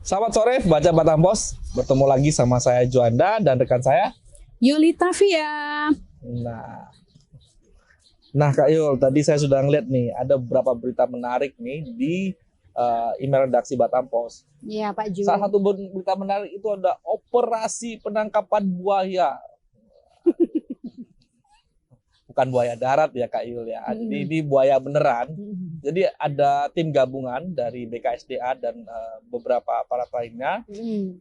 Selamat sore, baca Batam Pos. Bertemu lagi sama saya Juanda dan rekan saya Yulita Via. Nah Kak Yul, tadi saya sudah ngeliat nih ada beberapa berita menarik nih di email redaksi Batam Pos. Iya Pak Ju. Salah satu berita menarik itu ada operasi penangkapan buaya. Bukan buaya darat ya Kak Yul ya. Ini buaya beneran. Jadi ada tim gabungan dari BKSDA dan beberapa aparat lainnya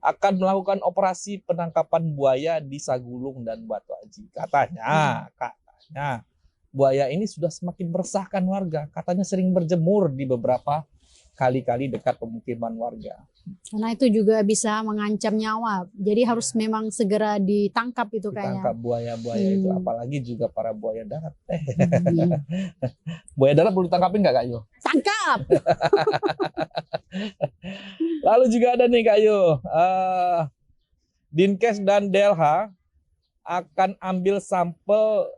akan melakukan operasi penangkapan buaya di Sagulung dan Batu Aji. Katanya buaya ini sudah semakin meresahkan warga. Katanya sering berjemur di beberapa kali-kali dekat pemukiman warga. Karena itu juga bisa mengancam nyawa. Jadi harus memang segera ditangkap itu kayaknya. Ditangkap buaya-buaya itu, apalagi juga para buaya darat. Buaya darat perlu ditangkapin nggak Kak Yul? Tangkap! Lalu juga ada nih Kak Yul, Dinkes dan DLH akan ambil sampel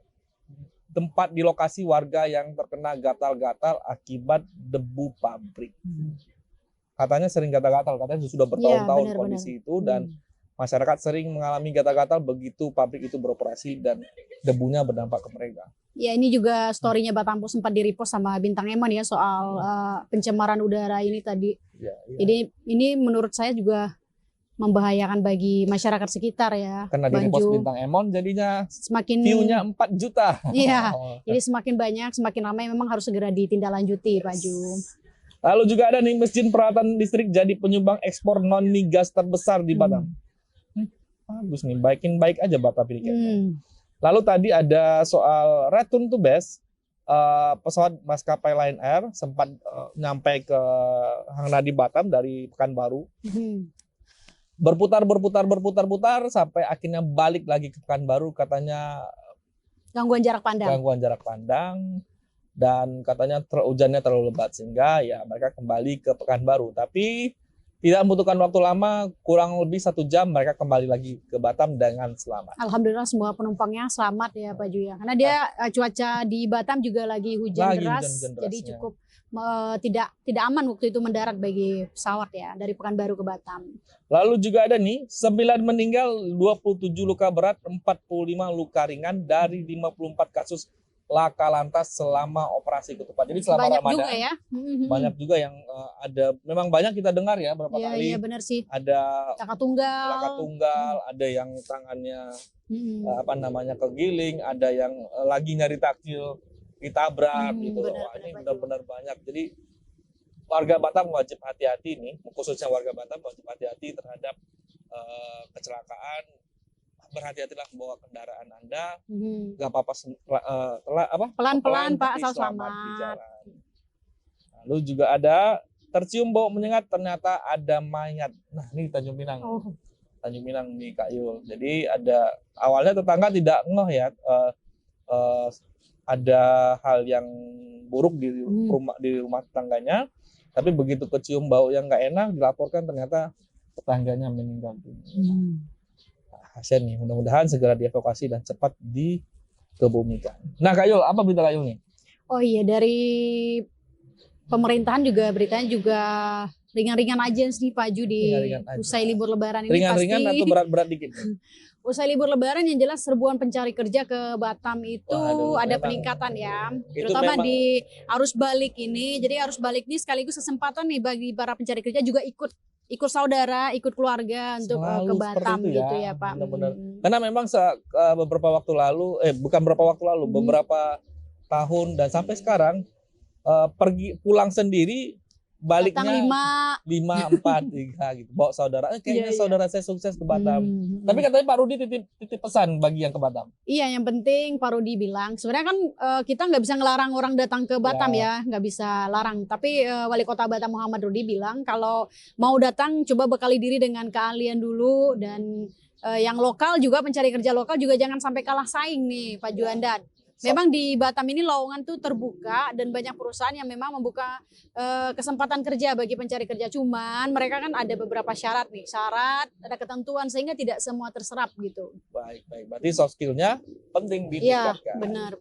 tempat di lokasi warga yang terkena gatal-gatal akibat debu pabrik. Katanya sering gatal-gatal, katanya sudah bertahun-tahun kondisi itu dan masyarakat sering mengalami gatal-gatal begitu pabrik itu beroperasi dan debunya berdampak ke mereka. Ya ini juga story-nya Batam Pos sempat di-repost sama Bintang Emon ya soal pencemaran udara ini tadi. Jadi ini menurut saya juga membahayakan bagi masyarakat sekitar ya. Karena di-repost Bintang Emon jadinya semakin view-nya 4 juta. Iya, jadi semakin banyak, semakin ramai memang harus segera ditindaklanjuti Pak Ju. Lalu juga ada nih mesin peralatan listrik jadi penyumbang ekspor non migas terbesar di Batam. Bagus nih, baik aja Batam ini. Lalu tadi ada soal return to base, pesawat maskapai Lion Air sempat nyampe ke Hang Nadi Batam dari Pekanbaru. Berputar sampai akhirnya balik lagi ke Pekanbaru, katanya gangguan jarak pandang dan katanya hujannya terlalu lebat sehingga ya mereka kembali ke Pekanbaru, tapi tidak membutuhkan waktu lama, kurang lebih 1 jam mereka kembali lagi ke Batam dengan selamat. Alhamdulillah semua penumpangnya selamat ya Pak Ju ya, karena dia cuaca di Batam juga lagi hujan deras, jadi cukup tidak aman waktu itu mendarat bagi pesawat ya dari Pekanbaru ke Batam. Lalu juga ada nih 9 meninggal, 27 luka berat, 45 luka ringan dari 54 kasus laka lantas selama operasi ketupat. Jadi selama banyak Ramadan juga ya. Banyak juga yang ada, memang banyak kita dengar ya berapa kali. Iya benar sih. Ada laka tunggal, ada yang tangannya kegiling, ada yang lagi nyari takjil ditabrak gitu. Wah, ini benar-benar banyak. Jadi warga Batam wajib hati-hati nih, khususnya warga Batam wajib hati-hati terhadap kecelakaan. Berhati-hatilah bawa kendaraan Anda, nggak apa-apa pelan-pelan Pak, asal selamat di jalan. Lalu juga ada tercium bau menyengat, ternyata ada mayat. Nah ini Tanjung Pinang, Tanjung Pinang nih Kak Yul. Jadi ada awalnya tetangga tidak ngeh ya, ada hal yang buruk di rumah tetangganya, tapi begitu kecium bau yang nggak enak dilaporkan ternyata tetangganya meninggal dunia. Kasian nih, mudah-mudahan segera dievakuasi dan cepat dikebumikan. Nah Kak Yul, apa berita Kak Yul nih? Oh iya, dari pemerintahan juga beritanya juga ringan-ringan aja sih Pak Ju di usai libur lebaran ini. Ringan-ringan atau berat-berat dikit? Usai libur lebaran yang jelas serbuan pencari kerja ke Batam itu ada peningkatan ya. Terutama di arus balik ini. Jadi arus balik ini sekaligus kesempatan nih bagi para pencari kerja juga ikut saudara, ikut keluarga untuk ke Batam gitu ya Pak. Benar-benar. Karena memang beberapa waktu lalu, beberapa tahun dan sampai sekarang pergi pulang sendiri, baliknya 5, 4, 3 gitu. Bawa saudara, kayaknya saudara saya sukses ke Batam. Tapi katanya Pak Rudi titip pesan bagi yang ke Batam. Iya, yang penting Pak Rudi bilang, sebenarnya kan kita nggak bisa ngelarang orang datang ke Batam ya, nggak bisa larang. Tapi Wali Kota Batam Muhammad Rudi bilang kalau mau datang coba bekali diri dengan keahlian dulu, dan yang lokal juga, pencari kerja lokal juga jangan sampai kalah saing nih Pak Juanda. Memang di Batam ini lowongan tuh terbuka dan banyak perusahaan yang memang membuka kesempatan kerja bagi pencari kerja. Cuman mereka kan ada beberapa syarat, ada ketentuan sehingga tidak semua terserap gitu. Baik. Berarti soft skill-nya penting ditingkatkan. Iya, benar.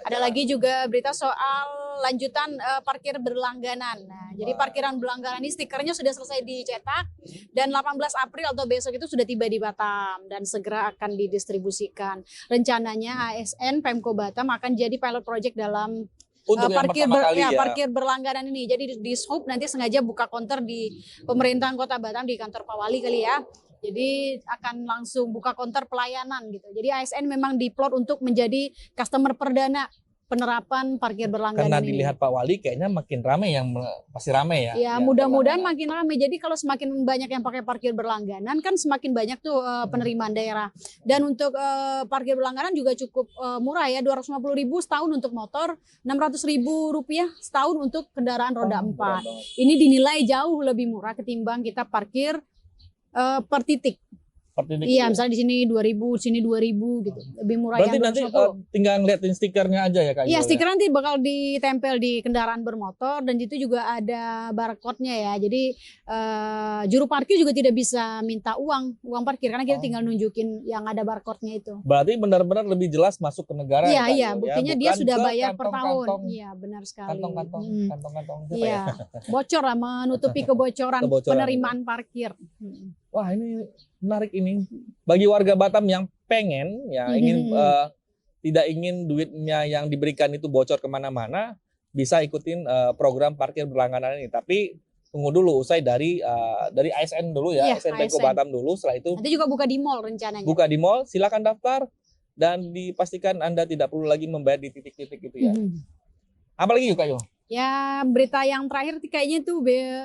Ada lagi juga berita soal lanjutan parkir berlangganan. Nah, jadi parkiran berlangganan ini stikernya sudah selesai dicetak dan 18 April atau besok itu sudah tiba di Batam dan segera akan didistribusikan. Rencananya ASN Pemko Batam akan jadi pilot project dalam Untuk yang pertama kali ya. parkir berlangganan ini. Jadi di Sub nanti sengaja buka counter di pemerintahan Kota Batam di kantor Pak Wali kali ya. Jadi akan langsung buka counter pelayanan gitu. Jadi ASN memang diplot untuk menjadi customer perdana penerapan parkir berlangganan Karena ini. dilihat Pak Wali kayaknya makin ramai pasti ramai ya. Ya, mudah-mudahan makin ramai. Jadi kalau semakin banyak yang pakai parkir berlangganan kan semakin banyak tuh penerimaan daerah. Dan untuk parkir berlangganan juga cukup murah ya, 250.000 setahun untuk motor, 600.000 rupiah setahun untuk kendaraan roda 4. Ini dinilai jauh lebih murah ketimbang kita parkir per titik. Iya, misalnya di sini 2.000, sini 2.000 gitu. Lebih murah. Berarti yang nanti tinggal ngeliatin stikernya aja ya Kak? Iya, stiker nanti bakal ditempel di kendaraan bermotor dan itu juga ada barcode-nya ya. Jadi juru parkir juga tidak bisa minta uang parkir karena kita tinggal nunjukin yang ada barcode-nya itu. Berarti benar-benar lebih jelas masuk ke negara. Iya, ya, iya, buktinya dia sudah bayar per tahun. Iya, benar sekali. Kantong-kantong. Iya, bocor lah, menutupi kebocoran penerimaan parkir. Wah, ini menarik ini bagi warga Batam yang pengen ya ingin tidak ingin duitnya yang diberikan itu bocor kemana-mana, bisa ikutin program parkir berlangganan ini. Tapi tunggu dulu usai dari ASN dulu ya, ASN Pemko Batam dulu. Setelah itu nanti juga buka di mall rencananya. Buka di mall, silakan daftar dan dipastikan Anda tidak perlu lagi membayar di titik-titik itu ya. Apalagi yuk Kak Yo? Ya, berita yang terakhir kayaknya itu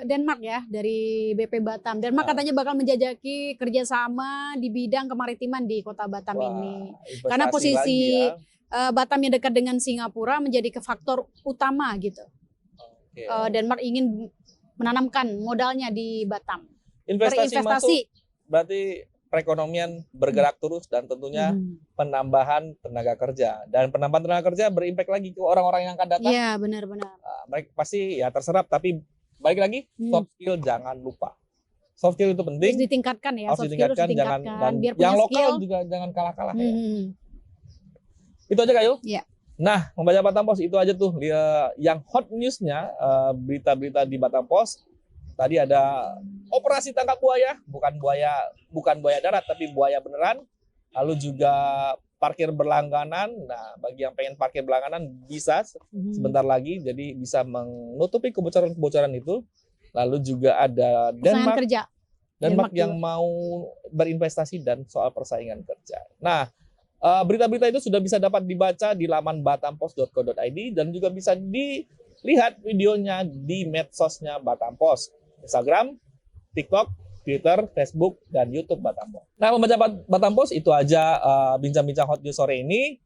Denmark ya, dari BP Batam. Denmark katanya bakal menjajaki kerjasama di bidang kemaritiman di Kota Batam ini. Karena posisi Batam yang dekat dengan Singapura menjadi faktor utama gitu. Denmark ingin menanamkan modalnya di Batam. Investasi masuk, berarti perekonomian bergerak terus dan tentunya penambahan tenaga kerja, dan penambahan tenaga kerja berimpact lagi ke orang-orang yang akan datang. Iya, benar-benar. Mereka pasti ya terserap, tapi balik lagi soft skill jangan lupa. Soft skill itu penting. Harus ditingkatkan ya. Harus ditingkatkan, jangan, dan biar yang punya lokal skill juga jangan kalah-kalah ya. Itu aja Kak Yu. Iya. Nah, membaca Batam Post itu aja tuh yang hot newsnya, berita-berita di Batam Post. Tadi ada operasi tangkap buaya, bukan buaya darat tapi buaya beneran. Lalu juga parkir berlangganan. Nah, bagi yang pengen parkir berlangganan bisa sebentar lagi, jadi bisa menutupi kebocoran-kebocoran itu. Lalu juga ada Denmark yang mau berinvestasi dan soal persaingan kerja. Nah, berita-berita itu sudah bisa dapat dibaca di laman batampost.co.id dan juga bisa dilihat videonya di medsosnya Batam Post. Instagram, TikTok, Twitter, Facebook, dan YouTube Batam Post. Nah, membaca Batam Post itu aja bincang-bincang hot news sore ini.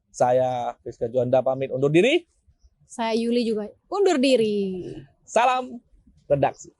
Saya Rizka Juanda pamit undur diri. Saya Yuli juga undur diri. Salam redaksi.